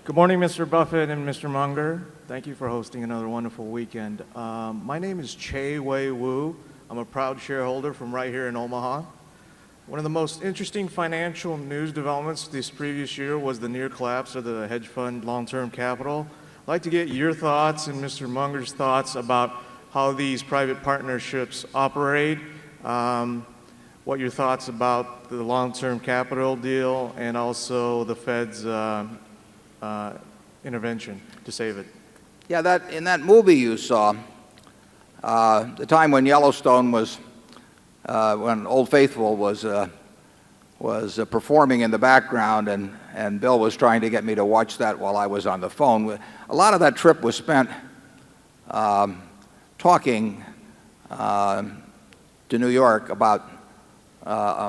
Good morning, Mr. Buffett and Mr. Munger. Thank you for hosting another wonderful weekend. My name is Che Wei Wu. I'm a proud shareholder from right here in Omaha. One of the most interesting financial news developments this previous year was the near collapse of the hedge fund long-term capital. I'd like to get your thoughts and Mr. Munger's thoughts about how these private partnerships operate, what your thoughts about the long-term capital deal, and also the Fed's intervention to save it. Yeah, in that movie you saw, the time when Yellowstone was, when Old Faithful was performing in the background, and Bill was trying to get me to watch that while I was on the phone. A lot of that trip was spent talking to New York about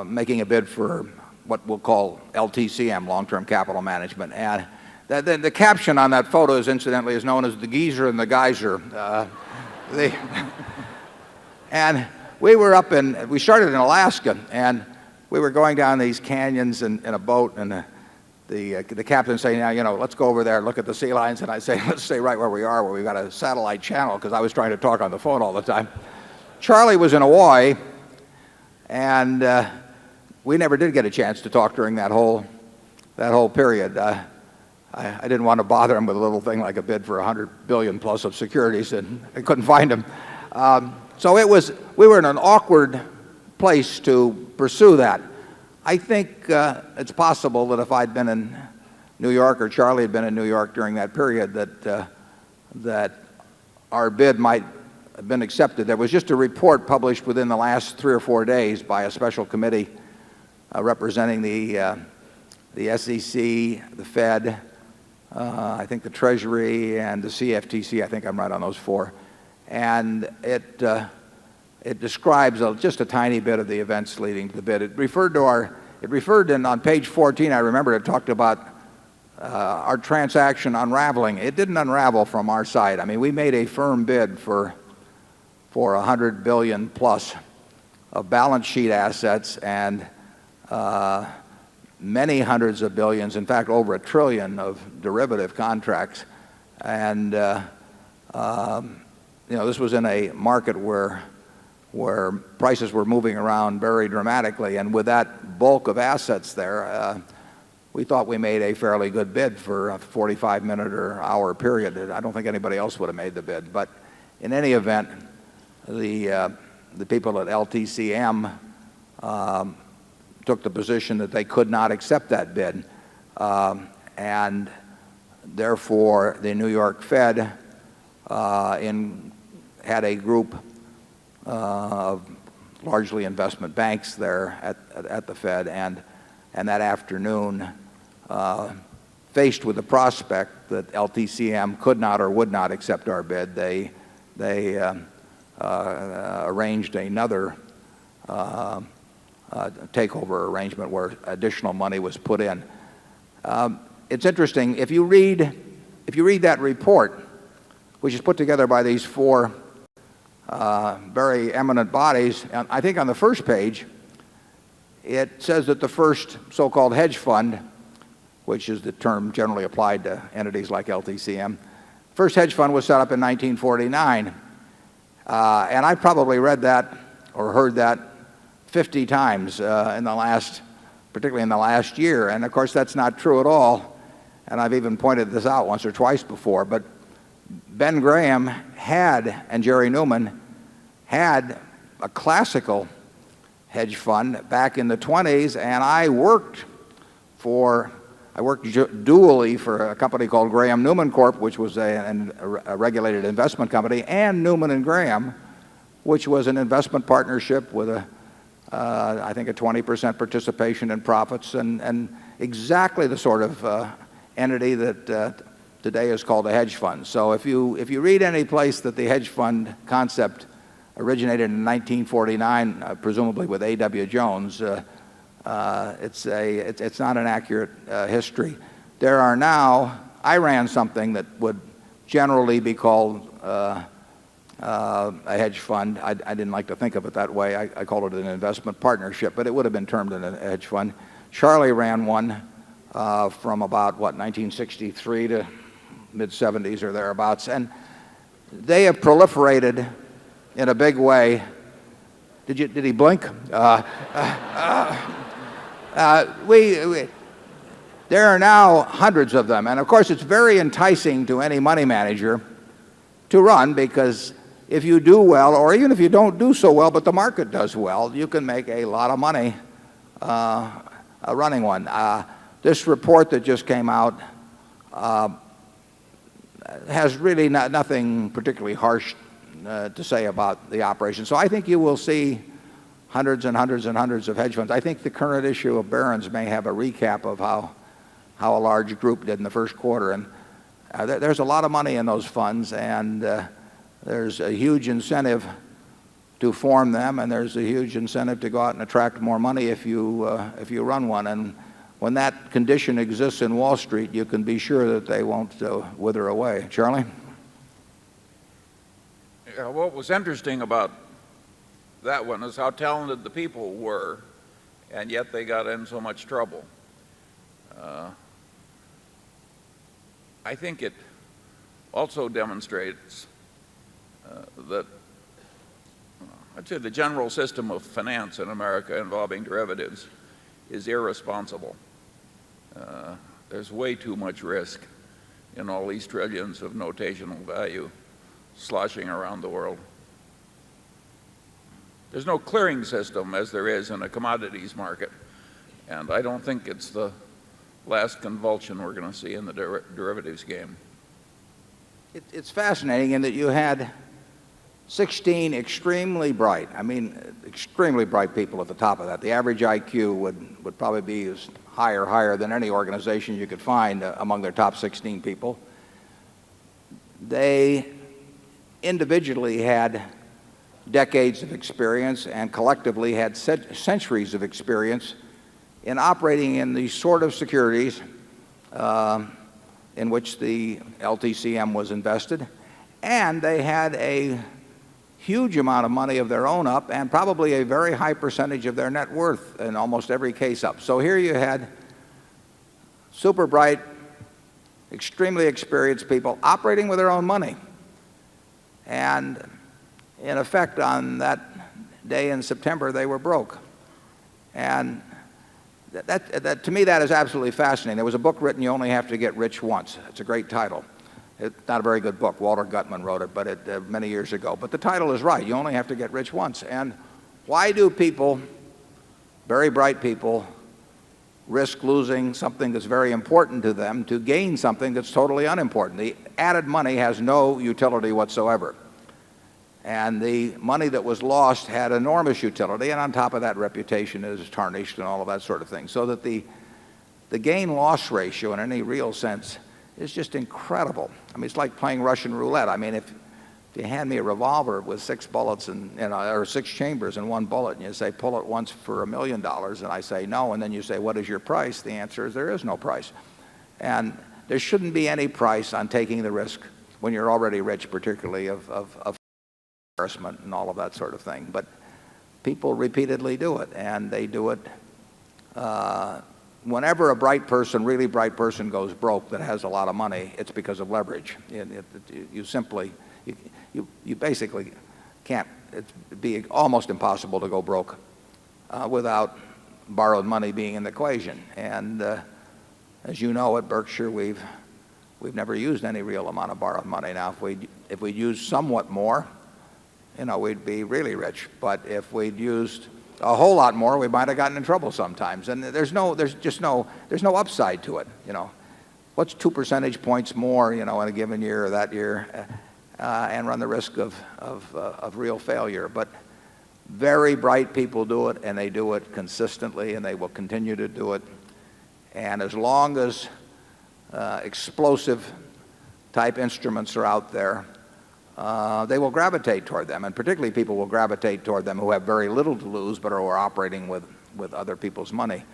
making a bid for what we'll call LTCM, long-term capital management. And the caption on that photo is incidentally is known as the geezer and the geyser. And we started in Alaska, and we were going down these canyons in a boat, and the captain saying, now, let's go over there and look at the sea lions. And I say, let's stay right where we are, where we've got a satellite channel, because I was trying to talk on the phone all the time. Charlie was in Hawaii, and we never did get a chance to talk during that whole period. I didn't want to bother him with a little thing like a bid for $100 billion plus of securities, and I couldn't find him. So we were in an awkward place to pursue that. I think it's possible that if I'd been in New York, or Charlie had been in New York during that period, that our bid might have been accepted. There was just a report published within the last 3 or 4 days by a special committee representing the SEC, the Fed, I think the Treasury, and the CFTC. I think I'm right on those 4. And it describes just a tiny bit of the events leading to the bid. It referred on page 14, I remember it talked about our transaction unraveling. It didn't unravel from our side. I mean, we made a firm bid for $100 billion plus of balance sheet assets, and many hundreds of billions, in fact over $1 trillion of derivative contracts. And this was in a market where prices were moving around very dramatically, and with that bulk of assets there, we thought we made a fairly good bid for a 45-minute or hour period. I don't think anybody else would have made the bid, but in any event, the people at LTCM took the position that they could not accept that bid, and therefore the New York Fed had a group of largely investment banks there at the Fed, and that afternoon, faced with the prospect that LTCM could not or would not accept our bid, they arranged another takeover arrangement where additional money was put in. It's interesting, if you read that report, which is put together by these 4 very eminent bodies, and I think on the first page it says that the first so-called hedge fund, which is the term generally applied to entities like LTCM, first hedge fund was set up in 1949, and I probably read that or heard that 50 times particularly in the last year. And of course that's not true at all, and I've even pointed this out once or twice before, but Ben Graham and Jerry Newman had a classical hedge fund back in the 20s, and I worked dually for a company called Graham Newman Corp., which was a regulated investment company, and Newman and Graham, which was an investment partnership with I think a 20% participation in profits, and exactly the sort of entity that today is called a hedge fund. So if you read any place that the hedge fund concept originated in 1949, presumably with A.W. Jones, it's not an accurate history. There are now, I ran something that would generally be called a hedge fund. I didn't like to think of it that way. I called it an investment partnership, but it would have been termed a hedge fund. Charlie ran one from about, what, 1963 to mid-70s or thereabouts. And they have proliferated in a big way. Did he blink? There are now hundreds of them. And of course, it's very enticing to any money manager to run, because if you do well, or even if you don't do so well, but the market does well, you can make a lot of money running one. This report that just came out has really nothing particularly harsh to say about the operation. So I think you will see hundreds and hundreds and hundreds of hedge funds. I think the current issue of Barron's may have a recap of how a large group did in the first quarter. And there's a lot of money in those funds, and there's a huge incentive to form them, and there's a huge incentive to go out and attract more money if you run one. And when that condition exists in Wall Street, you can be sure that they won't wither away. Charlie? Yeah, what was interesting about that one is how talented the people were, and yet they got in so much trouble. I think it also demonstrates that I'd say the general system of finance in America involving derivatives is irresponsible. There's way too much risk in all these trillions of notational value sloshing around the world. There's no clearing system as there is in a commodities market, and I don't think it's the last convulsion we're going to see in the derivatives game. It's fascinating in that you had 16 extremely bright, extremely bright people at the top of that. The average IQ would probably be as higher than any organization you could find among their top 16 people. They individually had decades of experience and collectively had centuries of experience in operating in the sort of securities in which the LTCM was invested. And they had a huge amount of money of their own up, and probably a very high percentage of their net worth in almost every case up. So here you had super bright, extremely experienced people operating with their own money. And in effect, on that day in September, they were broke. And that to me, that is absolutely fascinating. There was a book written, You Only Have to Get Rich Once. It's a great title. It's not a very good book. Walter Gutman wrote it, but many years ago. But the title is right. You only have to get rich once. And why do people, very bright people, risk losing something that's very important to them to gain something that's totally unimportant? The added money has no utility whatsoever. And the money that was lost had enormous utility, and on top of that, reputation is tarnished and all of that sort of thing. So that the gain-loss ratio in any real sense is just incredible. It's like playing Russian roulette. If you hand me a revolver with 6 bullets or 6 chambers and 1 bullet, and you say, pull it once for $1 million, and I say no, and then you say, what is your price? The answer is there is no price. And there shouldn't be any price on taking the risk when you're already rich, particularly of embarrassment and all of that sort of thing. But people repeatedly do it, and they do it whenever a bright person, really bright person, goes broke that has a lot of money. It's because of leverage. You basically can't. It'd be almost impossible to go broke without borrowed money being in the equation. And as you know, at Berkshire, we've never used any real amount of borrowed money. Now, if we'd used somewhat more, we'd be really rich. But if we'd used a whole lot more, we might have gotten in trouble sometimes. And there's no upside to it. What's 2 percentage points more, in a given year or that year, and run the risk of real failure. But very bright people do it, and they do it consistently, and they will continue to do it. And as long as explosive type instruments are out there, they will gravitate toward them, and particularly people will gravitate toward them who have very little to lose but are operating with other people's money.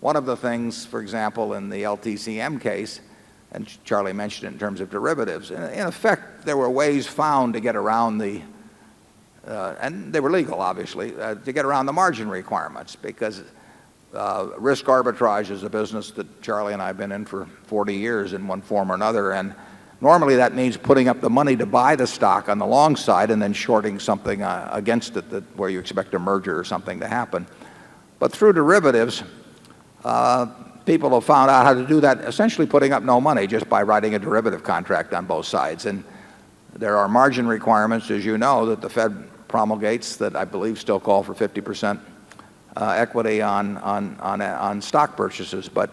One of the things, for example, in the LTCM case, and Charlie mentioned it in terms of derivatives, in effect there were ways found to get around and they were legal obviously, to get around the margin requirements, because Risk arbitrage is a business that Charlie and I have been in for 40 years in one form or another. And normally that means putting up the money to buy the stock on the long side and then shorting something against it where you expect a merger or something to happen. But through derivatives, people have found out how to do that, essentially putting up no money just by writing a derivative contract on both sides. And there are margin requirements, as you know, that the Fed promulgates that I believe still call for 50% equity on stock purchases. But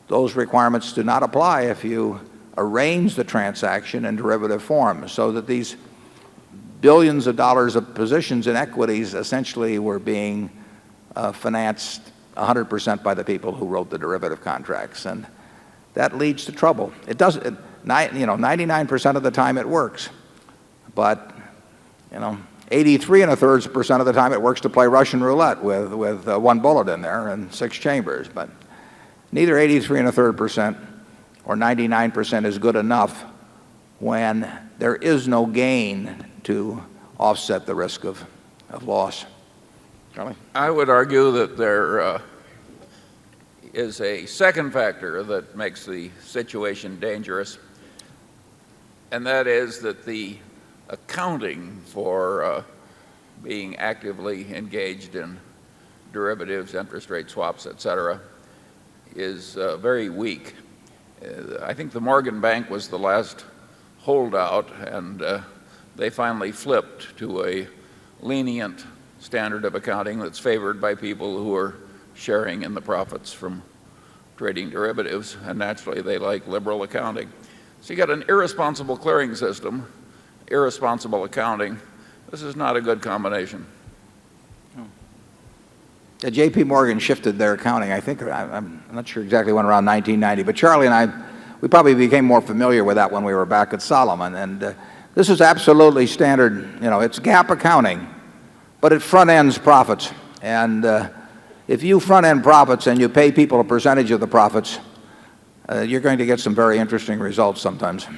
those requirements do not apply if you arrange the transaction in derivative form, so that these billions of dollars of positions in equities essentially were being financed 100% by the people who wrote the derivative contracts. And that leads to trouble. It doesn't, 99% of the time it works. But, 83 1/3% of the time it works to play Russian roulette with one bullet in there and 6 chambers. But neither 83 1/3% or 99% is good enough when there is no gain to offset the risk of loss. Charlie? I would argue that there is a second factor that makes the situation dangerous, and that is that the accounting for being actively engaged in derivatives, interest rate swaps, etc., is very weak. I think the Morgan Bank was the last holdout, and they finally flipped to a lenient standard of accounting that's favored by people who are sharing in the profits from trading derivatives, and naturally they like liberal accounting. So you got an irresponsible clearing system, irresponsible accounting. This is not a good combination. J.P. Morgan shifted their accounting, I think, I'm not sure exactly when, around 1990. But Charlie and I, we probably became more familiar with that when we were back at Solomon. And this is absolutely standard. It's GAAP accounting, but it front ends profits. And if you front end profits and you pay people a percentage of the profits, you're going to get some very interesting results sometimes.